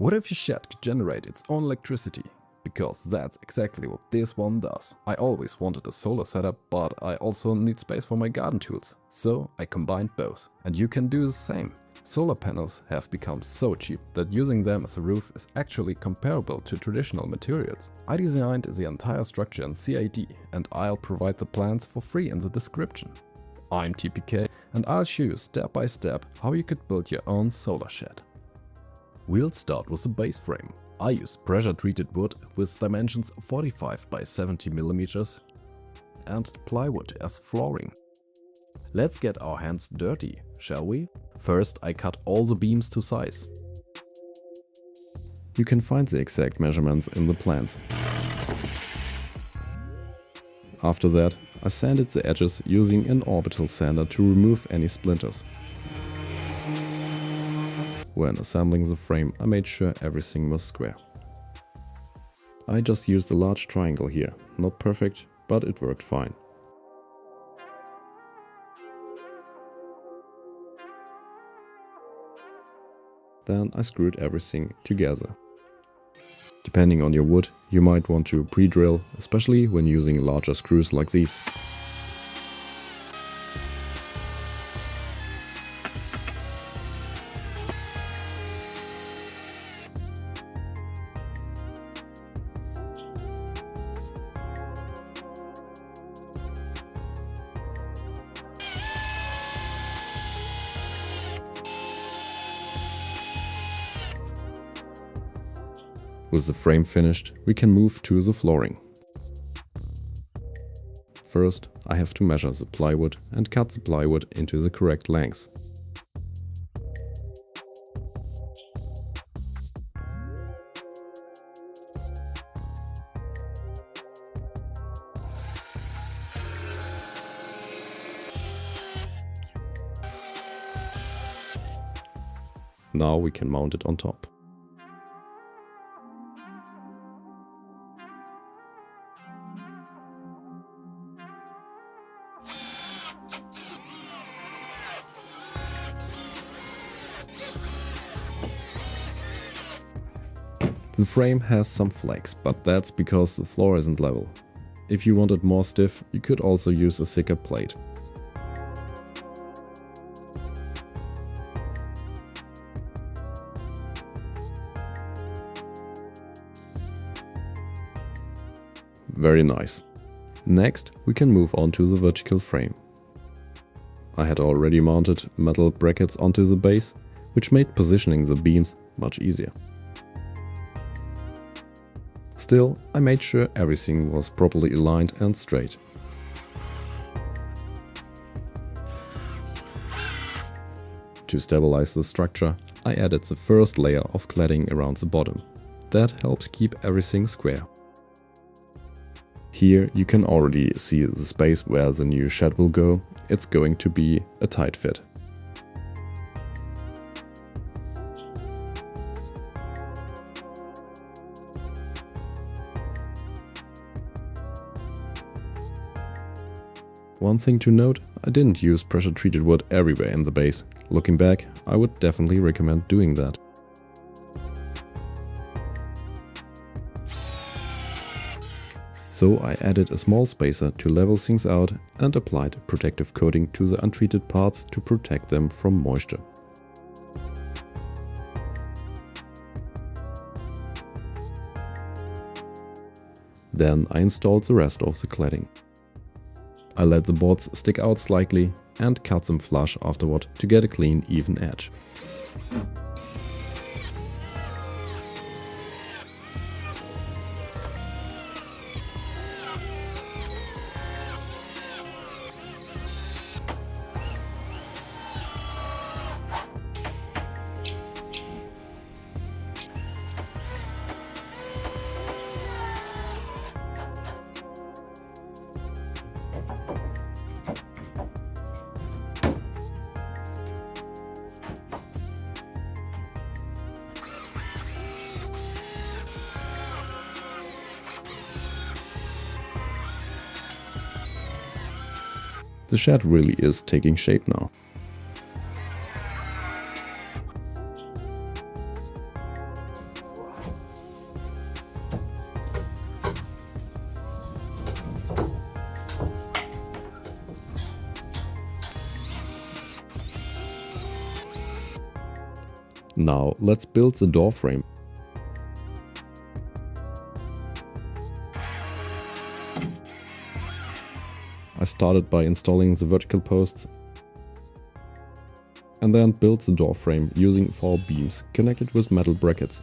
What if your shed could generate its own electricity? Because that's exactly what this one does. I always wanted a solar setup, but I also need space for my garden tools, so I combined both. And you can do the same. Solar panels have become so cheap that using them as a roof is actually comparable to traditional materials. I designed the entire structure in CAD, and I'll provide the plans for free in the description. I'm TPK, and I'll show you step by step how you could build your own solar shed. We'll start with the base frame. I used pressure treated wood with dimensions 45 by 70 mm and plywood as flooring. Let's get our hands dirty, shall we? First, I cut all the beams to size. You can find the exact measurements in the plans. After that, I sanded the edges using an orbital sander to remove any splinters. When assembling the frame, I made sure everything was square. I just used a large triangle here, not perfect, but it worked fine. Then I screwed everything together. Depending on your wood, you might want to pre-drill, especially when using larger screws like these. With the frame finished, we can move to the flooring. First, I have to measure the plywood and cut the plywood into the correct length. Now we can mount it on top. The frame has some flex, but that's because the floor isn't level. If you want it more stiff, you could also use a thicker plate. Very nice. Next, we can move on to the vertical frame. I had already mounted metal brackets onto the base, which made positioning the beams much easier. Still, I made sure everything was properly aligned and straight. To stabilize the structure, I added the first layer of cladding around the bottom. That helps keep everything square. Here you can already see the space where the new shed will go. It's going to be a tight fit. One thing to note, I didn't use pressure treated wood everywhere in the base. Looking back, I would definitely recommend doing that. So I added a small spacer to level things out and applied protective coating to the untreated parts to protect them from moisture. Then I installed the rest of the cladding. I let the boards stick out slightly and cut them flush afterward to get a clean, even edge. The shed really is taking shape now. Now let's build the door frame. I started by installing the vertical posts and then built the door frame using 4 beams connected with metal brackets.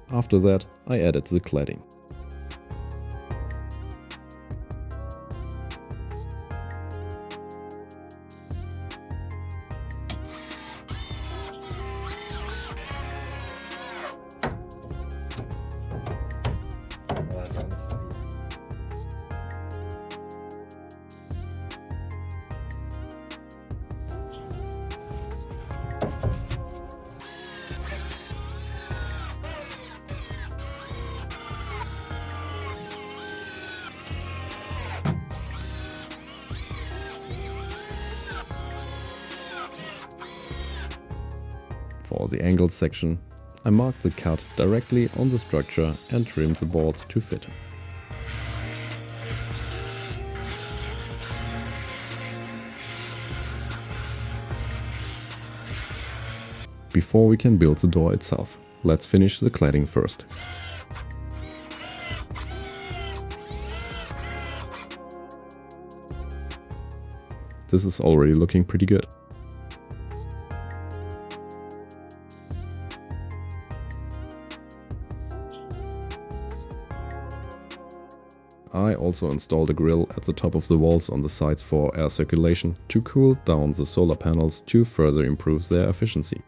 After that, I added the cladding. For the angled section, I marked the cut directly on the structure and trimmed the boards to fit. Before we can build the door itself, let's finish the cladding first. This is already looking pretty good. I also installed a grill at the top of the walls on the sides for air circulation to cool down the solar panels to further improve their efficiency.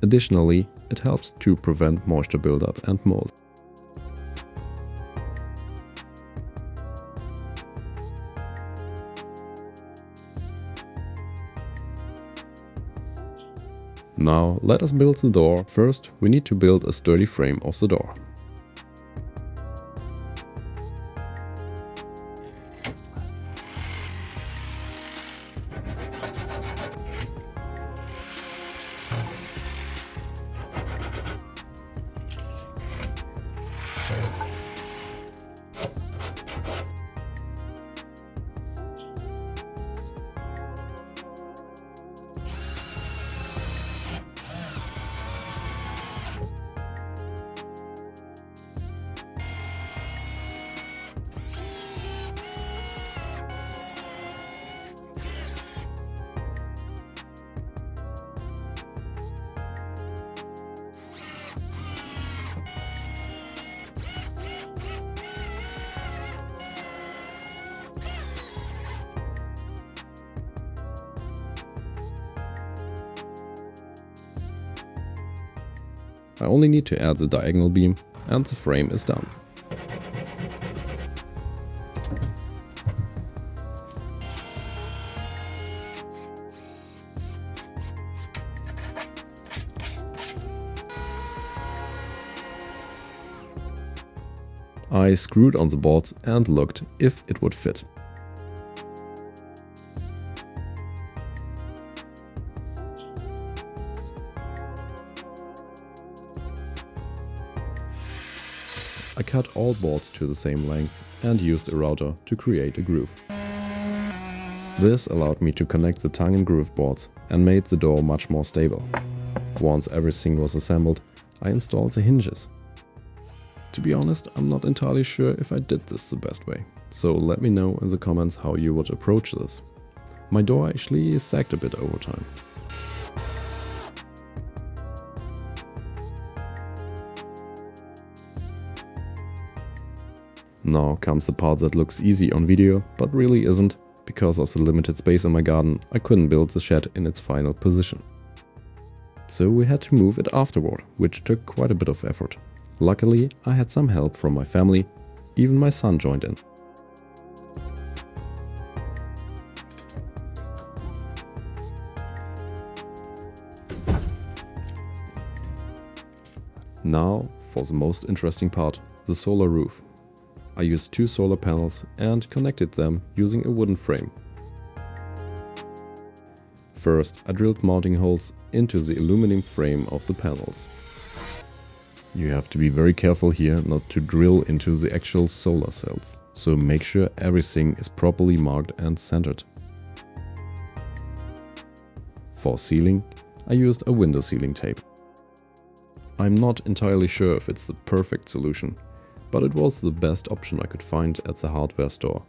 Additionally, it helps to prevent moisture buildup and mold. Now let us build the door. First, we need to build a sturdy frame of the door. I only need to add the diagonal beam and the frame is done. I screwed on the boards and looked if it would fit. I cut all boards to the same length and used a router to create a groove. This allowed me to connect the tongue and groove boards and made the door much more stable. Once everything was assembled, I installed the hinges. To be honest, I'm not entirely sure if I did this the best way, so let me know in the comments how you would approach this. My door actually sagged a bit over time. Now comes the part that looks easy on video, but really isn't. Because of the limited space in my garden, I couldn't build the shed in its final position. So we had to move it afterward, which took quite a bit of effort. Luckily, I had some help from my family, even my son joined in. Now for the most interesting part, the solar roof. I used 2 solar panels and connected them using a wooden frame. First, I drilled mounting holes into the aluminum frame of the panels. You have to be very careful here not to drill into the actual solar cells, so make sure everything is properly marked and centered. For sealing, I used a window sealing tape. I'm not entirely sure if it's the perfect solution, but it was the best option I could find at the hardware store.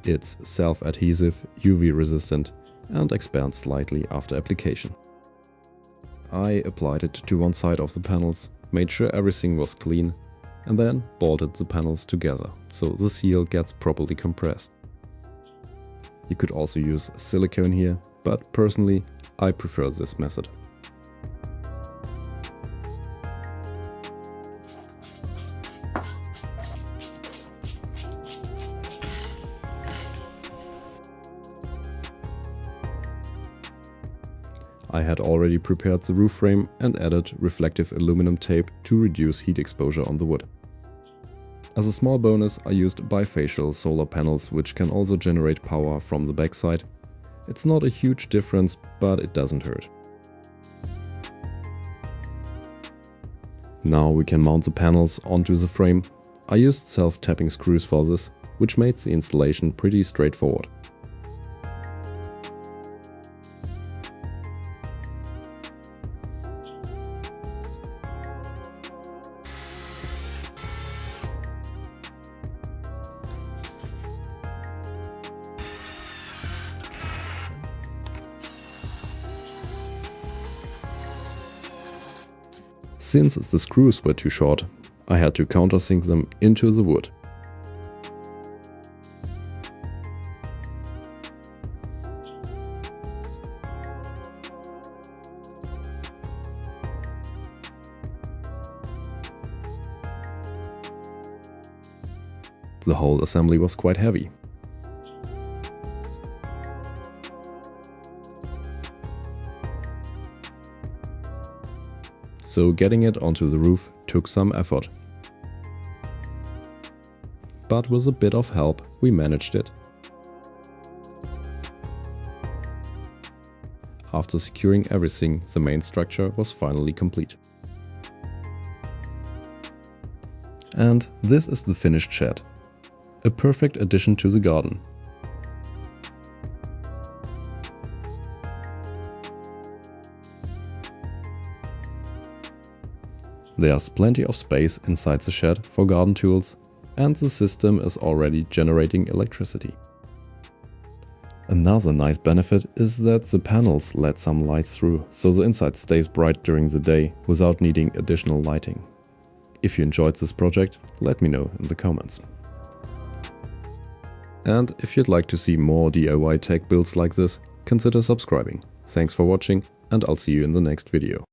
It's self-adhesive, UV resistant and expands slightly after application. I applied it to one side of the panels, made sure everything was clean and then bolted the panels together so the seal gets properly compressed. You could also use silicone here, but personally I prefer this method. I had already prepared the roof frame and added reflective aluminum tape to reduce heat exposure on the wood. As a small bonus, I used bifacial solar panels, which can also generate power from the backside. It's not a huge difference, but it doesn't hurt. Now we can mount the panels onto the frame. I used self-tapping screws for this, which made the installation pretty straightforward. Since the screws were too short, I had to countersink them into the wood. The whole assembly was quite heavy. So getting it onto the roof took some effort. But with a bit of help we managed it. After securing everything, the main structure was finally complete. And this is the finished shed. A perfect addition to the garden. There's plenty of space inside the shed for garden tools, and the system is already generating electricity. Another nice benefit is that the panels let some light through, so the inside stays bright during the day without needing additional lighting. If you enjoyed this project, let me know in the comments. And if you'd like to see more DIY tech builds like this, consider subscribing. Thanks for watching, and I'll see you in the next video.